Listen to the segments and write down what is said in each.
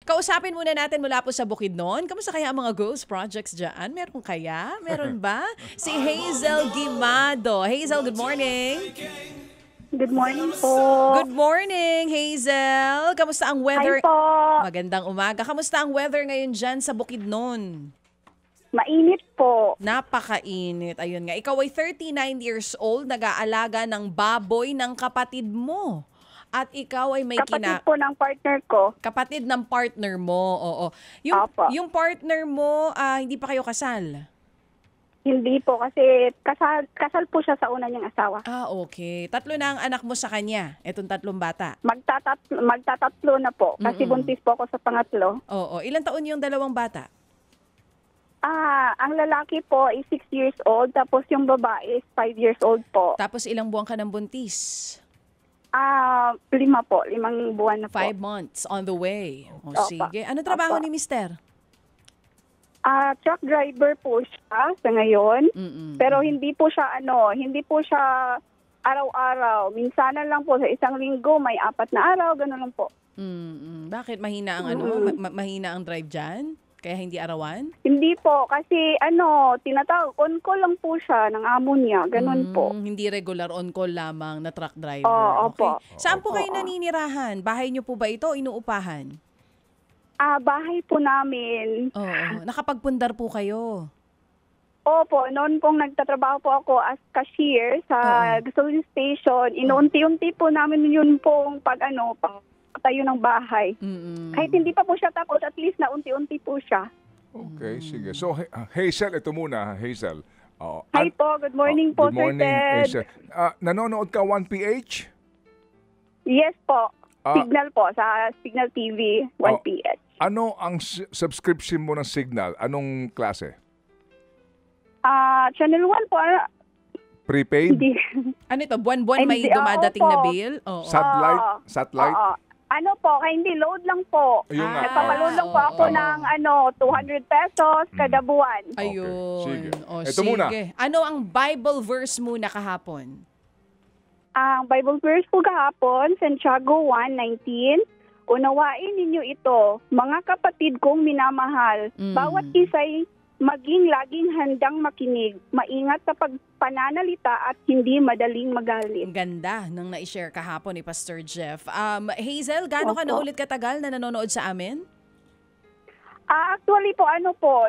Kausapin muna natin mula po sa Bukidnon. Kamusta kaya ang mga ghost projects dyan? Meron kaya? Meron ba? Si Hazel Guimado. Hazel, good morning. Good morning po. Good morning, Hazel. Kamusta ang weather? Hi po. Magandang umaga. Kamusta ang weather ngayon dyan sa Bukidnon? Mainit po. Napakainit. Ayun nga. Ikaw ay 39 years old, nag-aalaga ng baboy ng kapatid mo. At ikaw ay may Kapatid po ng partner ko. kapatid ng partner mo. Oo. Opo. Yung partner mo, hindi pa kayo kasal? Hindi po kasi kasal po siya sa una niyang asawa. Okay. 3 na ang anak mo sa kanya. Etong 3 bata. Magtatatlo na po kasi buntis po ako sa pangatlo. Oo. Ilang taon yung 2 bata? Ang lalaki po is 6 years old tapos yung babae is 5 years old po. Tapos ilang buwan ka ng buntis? 5 po. 5 buwan na po. 5 months on the way. Opo. Sige. Ano trabaho Opo. ni mister? Truck driver po siya sa ngayon. Pero hindi po siya araw-araw. Minsanan lang po sa isang linggo, may 4 na araw, gano'n lang po. Bakit mahina ang mahina ang drive diyan? Kaya hindi arawan? Hindi po kasi tinatawag on call lang po siya ng amo niya, gano'n po. Hindi regular on call lamang na truck driver. Opo. Saan po kayo naninirahan? Bahay niyo po ba ito o inuupahan? Bahay po namin. Oo. Nakapagpundar po kayo? Opo, noon pong nagtatrabaho po ako as cashier sa gasoline station, inuunti-unti po namin yun pong pagtayo ng bahay. Kahit hindi pa po siya tapos, at least na unti-unti po siya. Okay, sige. So, Hazel, ito muna, Hazel. Hi po, good morning po, good morning, Sir Ted. Hazel. Nanonood ka 1PH? Yes po, Signal po, sa Signal TV, 1PH. Ano ang subscription mo ng Signal? Anong klase? Channel 1 po, Prepaid? hindi. Ano ito? Buwan-buwan may Hindi, dumadating na opo. bill? Oo. Satellite? Oo. Ano po, kaya hindi, load lang po. Ayun nga. Nagpapaload lang po ako ng 200 pesos kada buwan. Ayun. Sige. Ito Sige. muna. Ano ang Bible verse muna kahapon? Ang Bible verse po kahapon, Santiago 1:19, unawain ninyo ito, mga kapatid kong minamahal. Bawat isa'y maging laging handang makinig, maingat sa pagpananalita at hindi madaling magalit. Ang ganda ng na-share kahapon ni Pastor Jeff. Hazel, gaano ka na ulit katagal na nanonood sa amin? Actually po,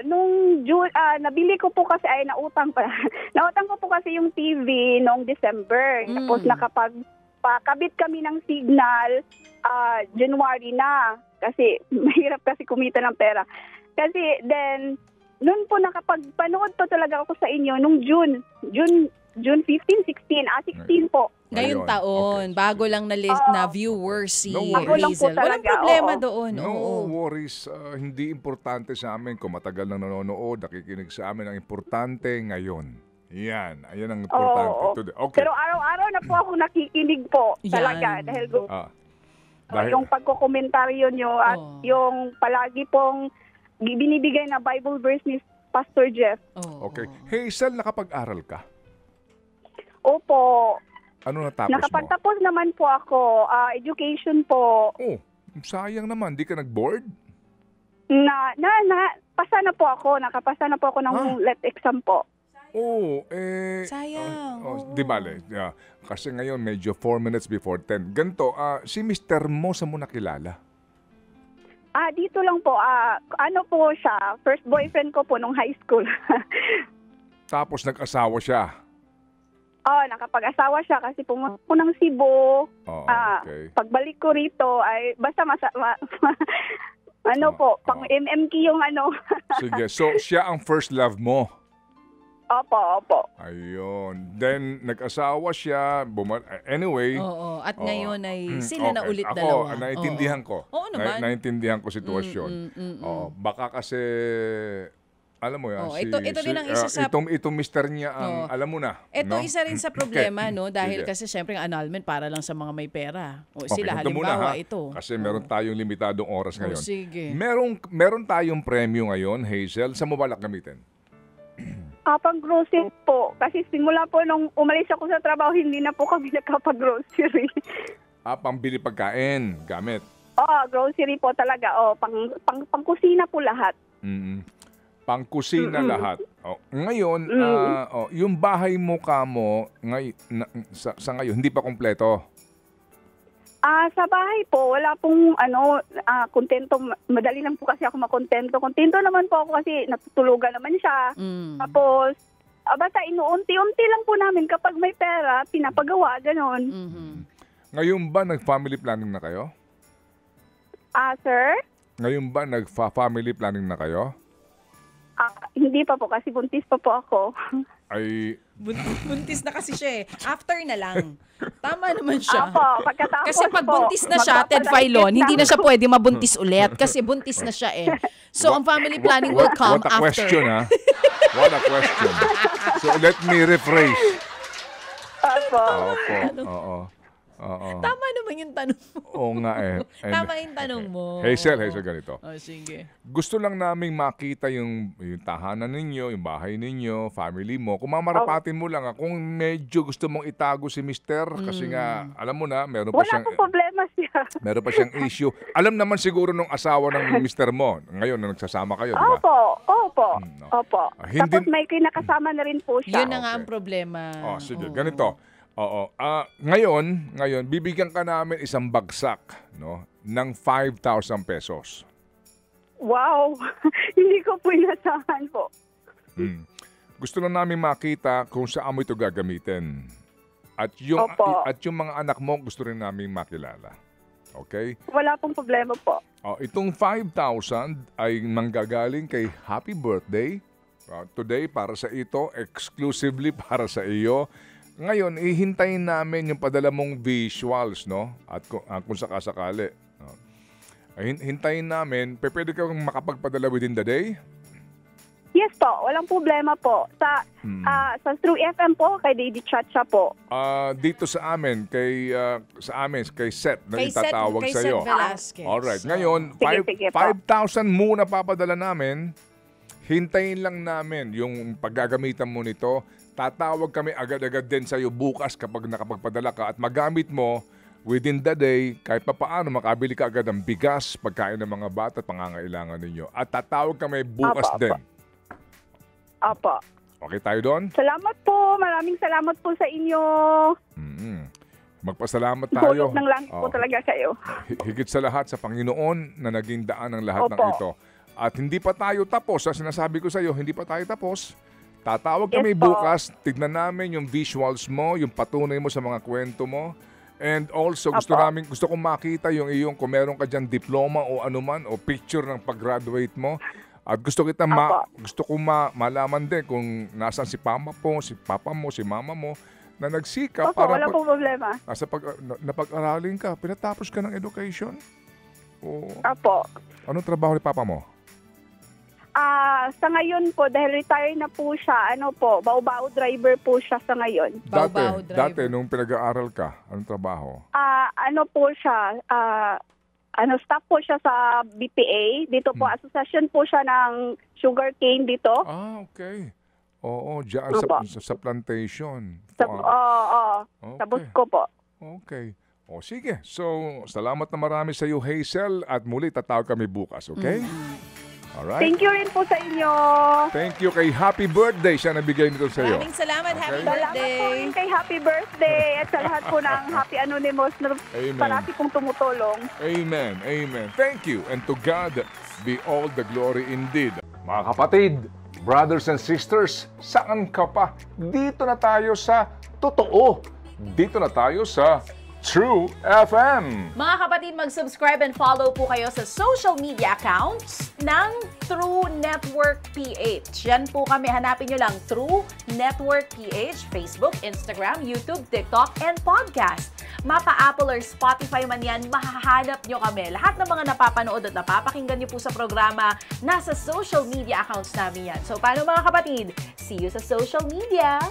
nung June, nabili ko po kasi, nautang ko po kasi yung TV noong December. Tapos nakapagpakabit kami ng signal, January na. Kasi mahirap kasi kumita ng pera. Kasi then, noon po nakapagpanood po talaga ako sa inyo nung June 15, 16 po. Ngayong Ayun, taon, okay. bago lang na viewers si No worries. Hazel. Walang problema Oo. doon. No Oo. worries. Hindi importante sa amin kung matagal nang nanonood, nakikinig sa amin. Ang importante ngayon. Yan. Ayan ang importante. Oo. Okay. Pero araw-araw na po ako nakikinig po talaga. Yan. Dahil yung pagkokomentaryo nyo at yung palagi pong binibigay na Bible verse ni Pastor Jeff. Okay. Hazel, nakapag-aral ka? Opo. Ano natapos mo? Nakapagtapos naman po ako. Education po. Sayang naman. Di ka nag-board? Pasa na po ako. Nakapasa na po ako ng LET exam po. Sayang. Di bale. Yeah. Kasi ngayon, medyo 4 minutes before 10. Ganto, si Mr. Mo sa mo nakilala? Dito lang po. Ano po siya? First boyfriend ko po nung high school. Tapos nag-asawa siya? Nakapag-asawa siya kasi pumunta ko ng Cebu. Okay. Pagbalik ko rito ay basta pang MMK yung Sige. So, siya ang first love mo? Opo. Ayun. Then, nag-asawa siya. Anyway. Oo. At ngayon ay sila na ulit dalawa. Ako, naintindihan ko. Oo naman. Naintindihan ko sitwasyon. Baka kasi, alam mo yan. Ito rin ang isa sa... Itong mister niya, alam mo na. Ito isa rin sa problema, no? Dahil Sige. kasi syempre ang annulment para lang sa mga may pera. Sila ito muna, halimbawa ito. Kasi meron tayong limitadong oras ngayon. Sige. Meron tayong premyo ngayon, Hazel. Sa mo balak gamitin? Pang-grocery po. Kasi simula po nung umalis ako sa trabaho, hindi na po kami nagkapag-grocery. Pambili pagkain, gamit. Grocery po talaga. Pang-kusina po lahat. Mm. Pangkusina lahat. Ngayon, yung bahay mo kamo sa ngayon hindi pa kumpleto. Sa bahay po, wala pong kontento. Madali lang po kasi ako makontento. Kontento naman po ako kasi natutulugan naman siya. Tapos, basta inuunti-unti lang po namin kapag may pera, pinapagawa, ganon. Ngayon ba nag-family planning na kayo? Sir? Ngayon ba nag-family planning na kayo? Hindi pa po kasi buntis pa po ako. Ay, Buntis na kasi siya eh. After na lang. Tama naman siya. Pagkatapos Kasi pag po, buntis na siya, Ted Filon, hindi na siya pwede mabuntis ulit kasi buntis na siya eh. So, ang family planning will come what a after. question, ha? What a question. So, let me rephrase. Oo. Tama naman yung tanong mo. Oo nga eh. Tama yung tanong mo. Hazel, ganito. Sige. Gusto lang naming makita yung tahanan ninyo, yung bahay ninyo, family mo. Kung mamarapatin mo lang, kung medyo gusto mong itago si Mister, kasi nga, alam mo na, meron pa wala pong problema siya. Meron pa siyang issue. Alam naman siguro nung asawa ng Mister mo, ngayon na nagsasama kayo, di ba? Opo. Tapos may kinakasama na rin po siya. Yun na nga ang problema. Sige, ganito. Ngayon, bibigyan ka namin isang bagsak, no, ng 5,000 pesos. Wow! Hindi ko po inasahan po. Gusto lang namin makita kung saan mo ito gagamitin. At yung mga anak mo gusto rin namin makilala. Okay? Wala pong problema po. Itong 5,000 ay manggagaling kay Happy Birthday. Today, para sa ito, exclusively para sa iyo. Ngayon, ihintayin namin yung padala mong visuals, no? At kung sakasakali. No? Hintayin namin, pwede kang makapagpadala within the day? Yes po, walang problema po. Sa True FM po, kay Lady Chacha po. Dito sa amin, kay Seth, na itatawag sa iyo. Alright, ngayon, 5,000 muna papadala namin. Hintayin lang namin yung paggagamitan mo nito. Tatawag kami agad-agad din sa iyo bukas kapag nakapagpadala ka at magamit mo within the day kahit papaano makabili ka agad ng bigas, pagkain ng mga bata at pangangailangan ninyo. At tatawag kami bukas din. Opo. Okay tayo doon? Salamat po. Maraming salamat po sa inyo. Magpasalamat tayo. Hulog ng langit po talaga kayo. Higit sa lahat sa Panginoon na naging daan ng lahat ng ito. At hindi pa tayo tapos. Sa sinasabi ko sa iyo, hindi pa tayo tapos. Tatawag kami bukas, tignan namin yung visuals mo, yung patunay mo sa mga kwento mo. And also, gusto kong makita yung iyong, kung meron ka dyan diploma o anuman, o picture ng pag-graduate mo. At gusto kong malaman din kung nasan si papa mo, si mama mo, na nagsikap para wala pong problema. Napag-aralin ka, pinatapos ka ng education. Apo. Anong trabaho ni papa mo? Sa ngayon po, dahil retire na po siya, bao-bao driver po siya sa ngayon. Dati, nung pinag-aaral ka, anong trabaho? Staff po siya sa BPA. Dito po, asosasyon po siya ng sugarcane dito. Okay. Oo, dyan sa plantation. Sa Busco po. Okay. Sige. So, salamat na marami sa iyo, Hazel, at muli tatawag kami bukas, okay? Alright. Thank you rin po sa inyo. Thank you kay Happy Birthday. Siya nabigay nito sa iyo. Maraming salamat. Happy Salamat birthday. po rin kay Happy Birthday at sa lahat po ng Happy Anonymous na parati pong tumutulong. Amen. Amen. Thank you. And to God be all the glory indeed. Mga kapatid, brothers and sisters, saan ka pa? Dito na tayo sa totoo. Dito na tayo sa True FM. Mga kapatid, mag-subscribe and follow po kayo sa social media accounts ng True Network PH. Yan po kami. Hanapin nyo lang True Network PH, Facebook, Instagram, YouTube, TikTok, and podcast. Mapa Apple or Spotify man yan, mahahanap nyo kami. Lahat ng mga napapanood at napapakinggan nyo po sa programa, nasa social media accounts namin yan. So, paano mga kapatid? See you sa social media!